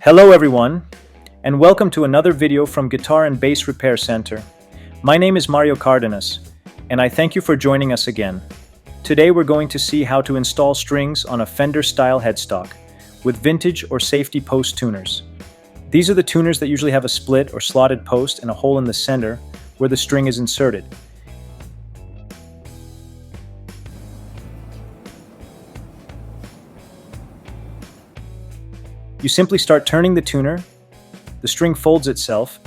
Hello everyone, and welcome to another video from Guitar and Bass Repair Center. My name is Mario Cardenas, and I thank you for joining us again. Today we're going to see how to install strings on a Fender-style headstock with vintage or safety post tuners. These are the tuners that usually have a split or slotted post and a hole in the center where the string is inserted. You simply start turning the tuner, the string folds itself,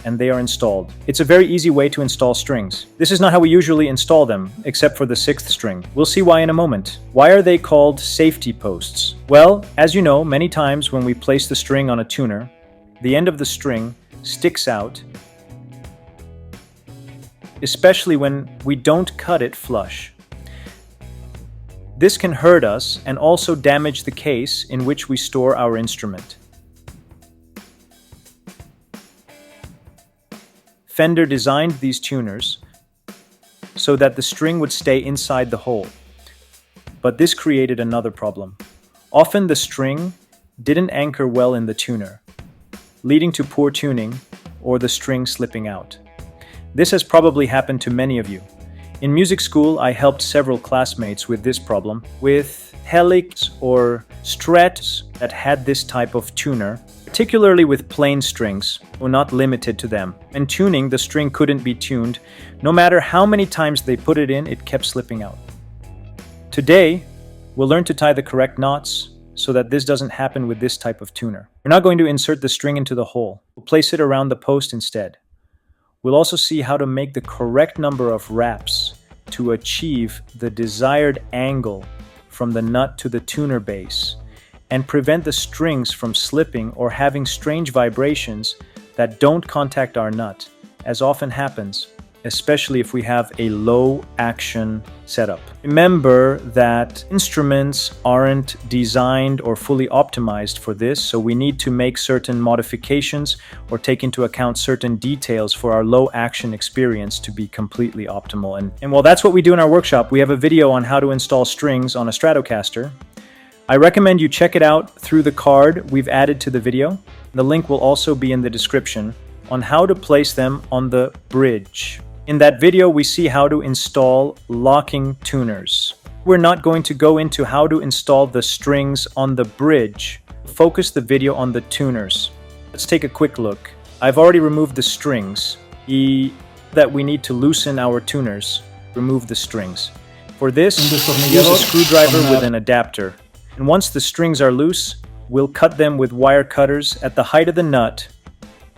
and they are installed. It's a very easy way to install strings. This is not how we usually install them, except for the 6th string. We'll see why in a moment. Why are they called safety posts? Well, as you know, many times when we place the string on a tuner, the end of the string sticks out, especially when we don't cut it flush. This can hurt us and also damage the case in which we store our instrument. Fender designed these tuners so that the string would stay inside the hole. But this created another problem. Often the string didn't anchor well in the tuner, leading to poor tuning or the string slipping out. This has probably happened to many of you. In music school, I helped several classmates with this problem, with Helix or Strats that had this type of tuner, particularly with plain strings, or not limited to them. In tuning, the string couldn't be tuned. No matter how many times they put it in, it kept slipping out. Today, we'll learn to tie the correct knots so that this doesn't happen with this type of tuner. We're not going to insert the string into the hole. We'll place it around the post instead. We'll also see how to make the correct number of wraps to achieve the desired angle from the nut to the tuner base and prevent the strings from slipping or having strange vibrations that don't contact our nut, as often happens, especially if we have a low action setup. Remember that instruments aren't designed or fully optimized for this, so we need to make certain modifications or take into account certain details for our low action experience to be completely optimal. And while that's what we do in our workshop, we have a video on how to install strings on a Stratocaster. I recommend you check it out through the card we've added to the video. The link will also be in the description on how to place them on the bridge. In that video, we see how to install locking tuners. We're not going to go into how to install the strings on the bridge. Focus the video on the tuners. Let's take a quick look. I've already removed the strings. That we need to loosen our tuners. Remove the strings. For this, use a screwdriver with an adapter. And once the strings are loose, we'll cut them with wire cutters at the height of the nut,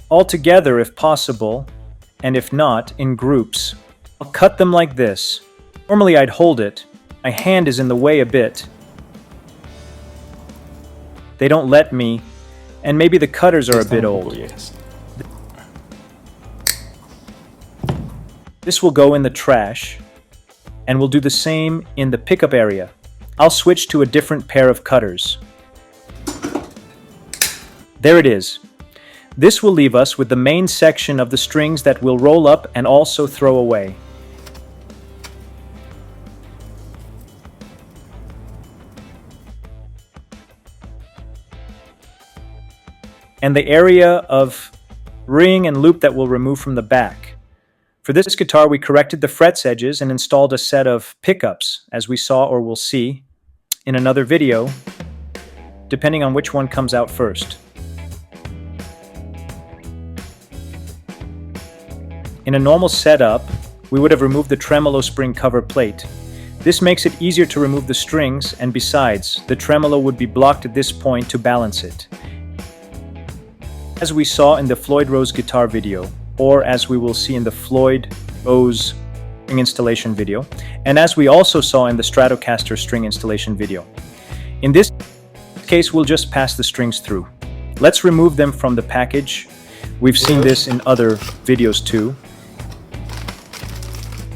all together if possible, and if not, in groups. I'll cut them like this. Normally I'd hold it. My hand is in the way a bit. They don't let me, and maybe the cutters are a bit old. This will go in the trash, and we'll do the same in the pickup area. I'll switch to a different pair of cutters. There it is. This will leave us with the main section of the strings that we'll roll up and also throw away. And the area of ring and loop that we'll remove from the back. For this guitar, we corrected the frets edges and installed a set of pickups, as we saw or will see in another video, depending on which one comes out first. In a normal setup, we would have removed the tremolo spring cover plate. This makes it easier to remove the strings, and besides, the tremolo would be blocked at this point to balance it. As we saw in the Floyd Rose guitar video, or as we will see in the Floyd Rose string installation video, and as we also saw in the Stratocaster string installation video. In this case, we'll just pass the strings through. Let's remove them from the package. We've seen this in other videos too.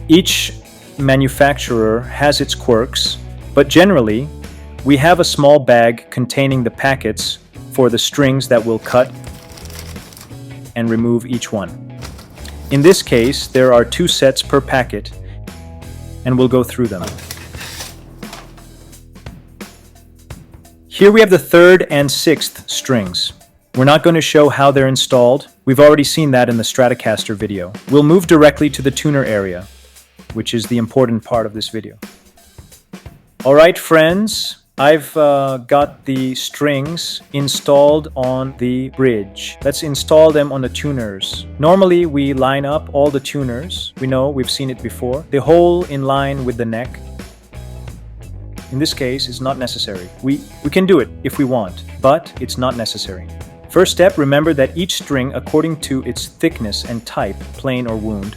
Each manufacturer has its quirks, but generally, we have a small bag containing the packets for the strings that we'll cut and remove each one. In this case, there are 2 sets per packet, and we'll go through them. Here we have the 3rd and 6th strings. We're not going to show how they're installed. We've already seen that in the Stratocaster video. We'll move directly to the tuner area, which is the important part of this video. All right, friends, I've got the strings installed on the bridge. Let's install them on the tuners. Normally, we line up all the tuners. We know, we've seen it before. The hole in line with the neck. In this case, is not necessary. We can do it if we want, but it's not necessary. First step, remember that each string, according to its thickness and type, plain or wound,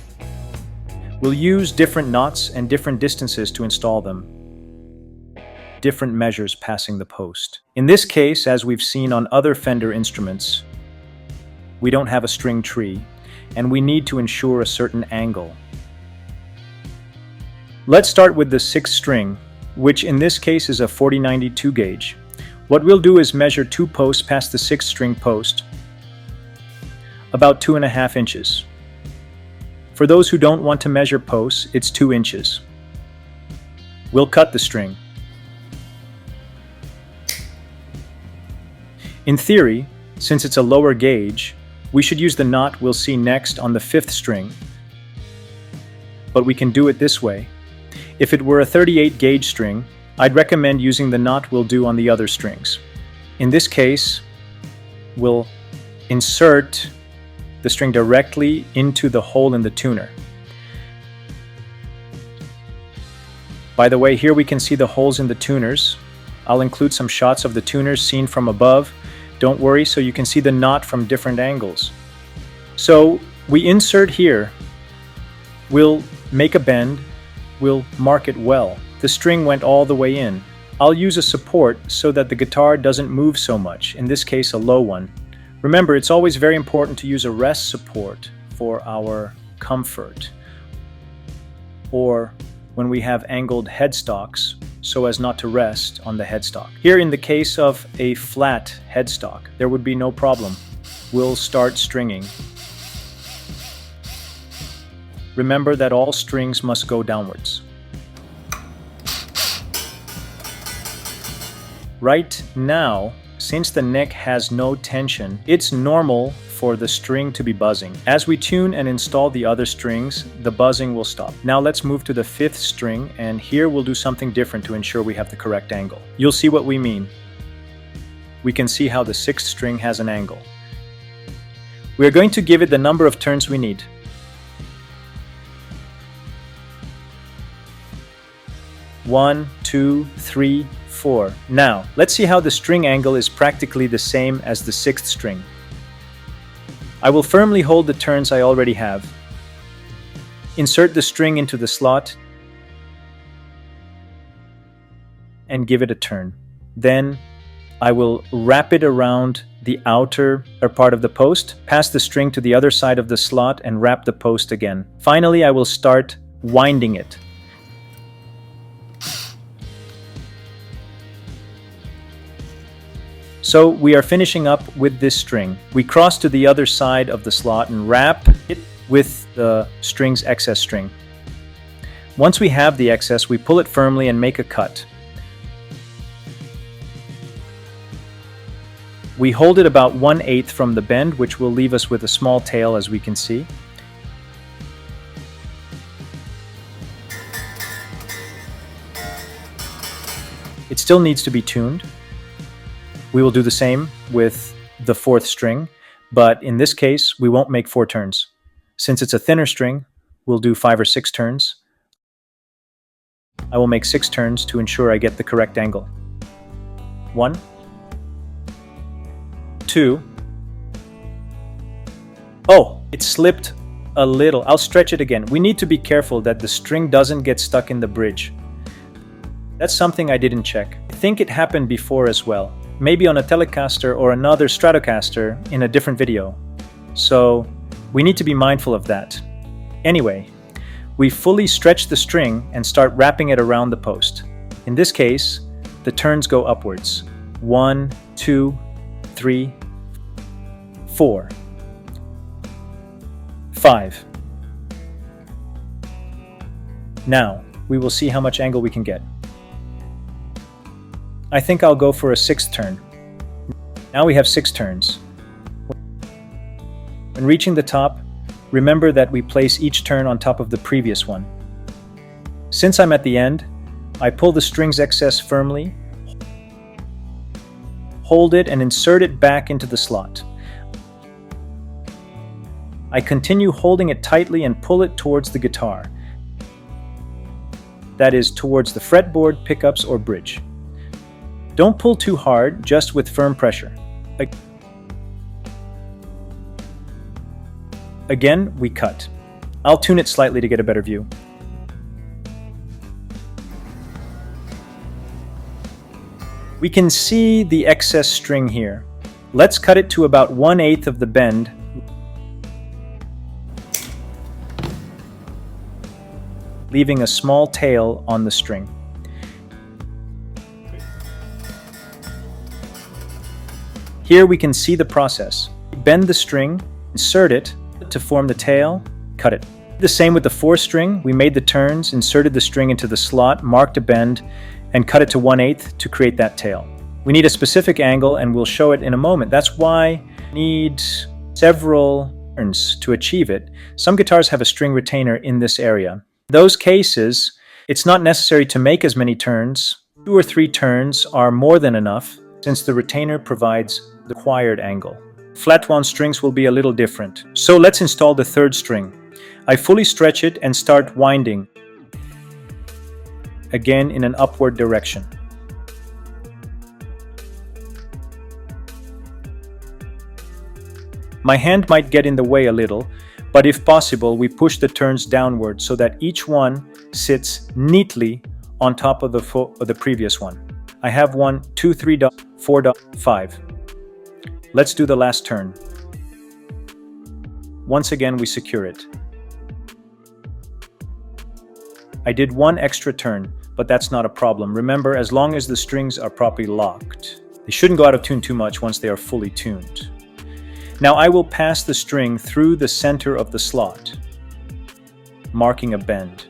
will use different knots and different distances to install them. Different measures passing the post. In this case, as we've seen on other Fender instruments, we don't have a string tree, and we need to ensure a certain angle. Let's start with the 6th string, which in this case is a 4092 gauge. What we'll do is measure 2 posts past the 6th string post, about 2.5 inches. For those who don't want to measure posts, it's 2 inches. We'll cut the string. In theory, since it's a lower gauge, we should use the knot we'll see next on the 5th string. But we can do it this way. If it were a 38 gauge string, I'd recommend using the knot we'll do on the other strings. In this case, we'll insert the string directly into the hole in the tuner. By the way, here we can see the holes in the tuners. I'll include some shots of the tuners seen from above. Don't worry, so you can see the knot from different angles. So we insert here. We'll make a bend. We'll mark it well. The string went all the way in. I'll use a support so that the guitar doesn't move so much, in this case a low one. Remember, it's always very important to use a rest support for our comfort, or when we have angled headstocks, so as not to rest on the headstock. Here, in the case of a flat headstock, there would be no problem. We'll start stringing. Remember that all strings must go downwards. Right now, since the neck has no tension, it's normal for the string to be buzzing. As we tune and install the other strings, the buzzing will stop. Now let's move to the 5th string, and here we'll do something different to ensure we have the correct angle. You'll see what we mean. We can see how the 6th string has an angle. We are going to give it the number of turns we need. One, two, three, 4. Now, let's see how the string angle is practically the same as the 6th string. I will firmly hold the turns I already have. Insert the string into the slot and give it a turn. Then I will wrap it around the outer part of the post, pass the string to the other side of the slot and wrap the post again. Finally, I will start winding it. So we are finishing up with this string. We cross to the other side of the slot and wrap it with the string's excess string. Once we have the excess, we pull it firmly and make a cut. We hold it about 1/8 from the bend, which will leave us with a small tail, as we can see. It still needs to be tuned. We will do the same with the 4th string, but in this case, we won't make 4 turns. Since it's a thinner string, we'll do 5 or 6 turns. I will make 6 turns to ensure I get the correct angle. 1, 2. Oh, it slipped a little. I'll stretch it again. We need to be careful that the string doesn't get stuck in the bridge. That's something I didn't check. I think it happened before as well. Maybe on a Telecaster or another Stratocaster in a different video. So we need to be mindful of that. Anyway, we fully stretch the string and start wrapping it around the post. In this case, the turns go upwards. 1, 2, 3, 4, 5. Now, we will see how much angle we can get. I think I'll go for a 6th turn. Now we have 6 turns. Reaching the top, remember that we place each turn on top of the previous one. Since I'm at the end, I pull the string's excess firmly, hold it and insert it back into the slot. I continue holding it tightly and pull it towards the guitar. That is, towards the fretboard, pickups, or bridge. Don't pull too hard, just with firm pressure. Again, we cut. I'll tune it slightly to get a better view. We can see the excess string here. Let's cut it to about 1/8 of the bend, leaving a small tail on the string. Here we can see the process. Bend the string, insert it to form the tail, cut it. The same with the 4th string. We made the turns, inserted the string into the slot, marked a bend, and cut it to 1/8 to create that tail. We need a specific angle, and we'll show it in a moment. That's why we need several turns to achieve it. Some guitars have a string retainer in this area. In those cases, it's not necessary to make as many turns. 2 or 3 turns are more than enough, since the retainer provides the required angle. Flat-wound strings will be a little different. So let's install the 3rd string. I fully stretch it and start winding, again in an upward direction. My hand might get in the way a little, but if possible, we push the turns downward so that each one sits neatly on top of the previous one. I have 1, 2, 3, 4, 5. Let's do the last turn. Once again, we secure it. I did 1 extra turn, but that's not a problem. Remember, as long as the strings are properly locked, they shouldn't go out of tune too much once they are fully tuned. Now I will pass the string through the center of the slot, marking a bend.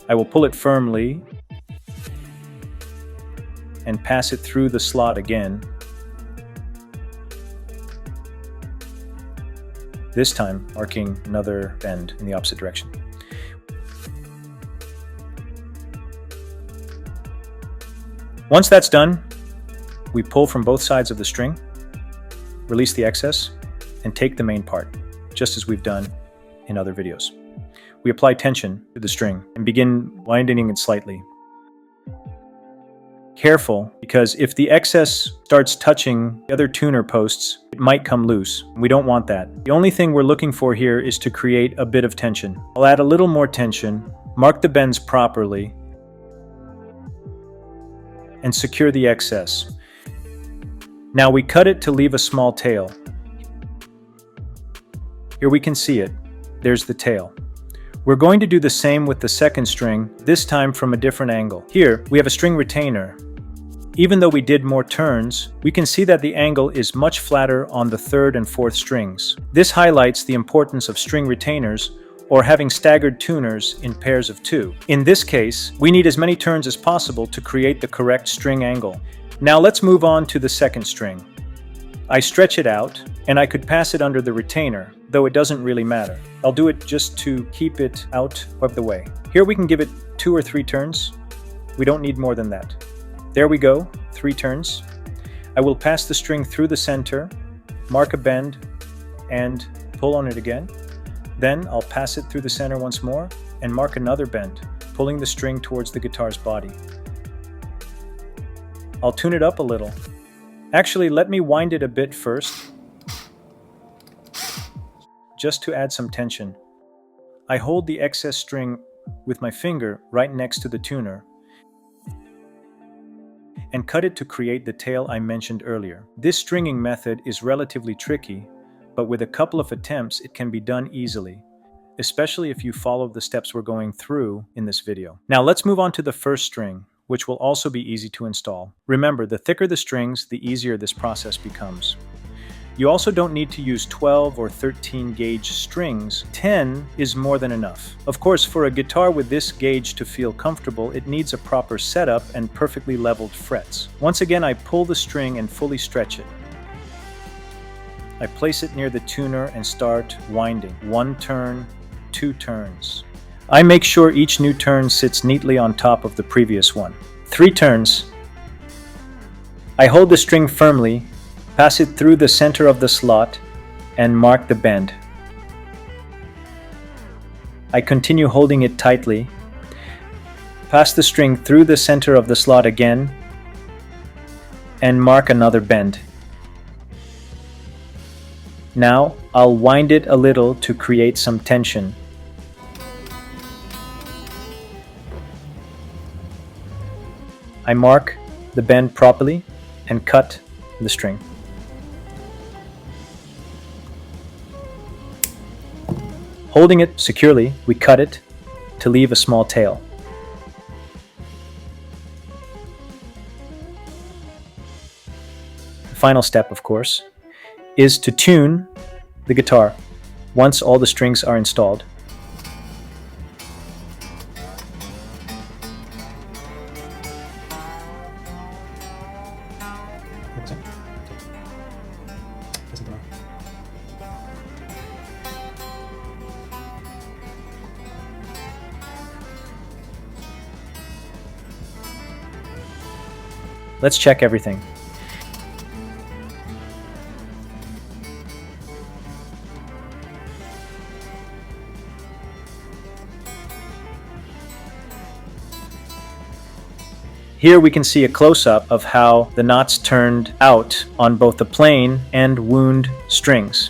I will pull it firmly and pass it through the slot again. This time marking another bend in the opposite direction. Once that's done, we pull from both sides of the string, release the excess, and take the main part, just as we've done in other videos. We apply tension to the string and begin winding it slightly. Careful, because if the excess starts touching the other tuner posts, it might come loose. We don't want that. The only thing we're looking for here is to create a bit of tension. I'll add a little more tension, mark the bends properly, and secure the excess. Now we cut it to leave a small tail. Here we can see it. There's the tail. We're going to do the same with the 2nd string, this time from a different angle. Here, we have a string retainer. Even though we did more turns, we can see that the angle is much flatter on the 3rd and 4th strings. This highlights the importance of string retainers or having staggered tuners in pairs of 2. In this case, we need as many turns as possible to create the correct string angle. Now let's move on to the 2nd string. I stretch it out, and I could pass it under the retainer, though it doesn't really matter. I'll do it just to keep it out of the way. Here we can give it 2 or 3 turns. We don't need more than that. There we go, 3 turns. I will pass the string through the center, mark a bend, and pull on it again. Then I'll pass it through the center once more and mark another bend, pulling the string towards the guitar's body. I'll tune it up a little. Actually, let me wind it a bit first, just to add some tension. I hold the excess string with my finger right next to the tuner and cut it to create the tail I mentioned earlier. This stringing method is relatively tricky, but with a couple of attempts it can be done easily, especially if you follow the steps we're going through in this video. Now let's move on to the 1st string, which will also be easy to install. Remember, the thicker the strings, the easier this process becomes. You also don't need to use 12 or 13 gauge strings. 10 is more than enough. Of course, for a guitar with this gauge to feel comfortable, it needs a proper setup and perfectly leveled frets. Once again, I pull the string and fully stretch it. I place it near the tuner and start winding. 1 turn, 2 turns. I make sure each new turn sits neatly on top of the previous one. 3 turns. I hold the string firmly, pass it through the center of the slot, and mark the bend. I continue holding it tightly, pass the string through the center of the slot again, and mark another bend. Now, I'll wind it a little to create some tension. I mark the bend properly and cut the string. Holding it securely, we cut it to leave a small tail. The final step, of course, is to tune the guitar once all the strings are installed. Let's check everything. Here we can see a close-up of how the knots turned out on both the plain and wound strings.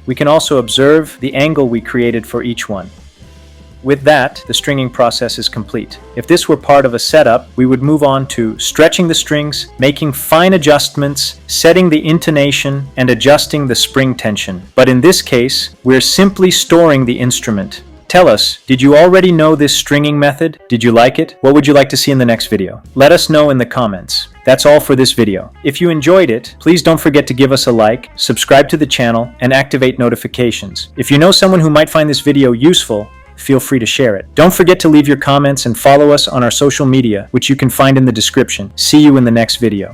We can also observe the angle we created for each one. With that, the stringing process is complete. If this were part of a setup, we would move on to stretching the strings, making fine adjustments, setting the intonation, and adjusting the spring tension. But in this case, we're simply storing the instrument. Tell us, did you already know this stringing method? Did you like it? What would you like to see in the next video? Let us know in the comments. That's all for this video. If you enjoyed it, please don't forget to give us a like, subscribe to the channel, and activate notifications. If you know someone who might find this video useful, feel free to share it. Don't forget to leave your comments and follow us on our social media, which you can find in the description. See you in the next video.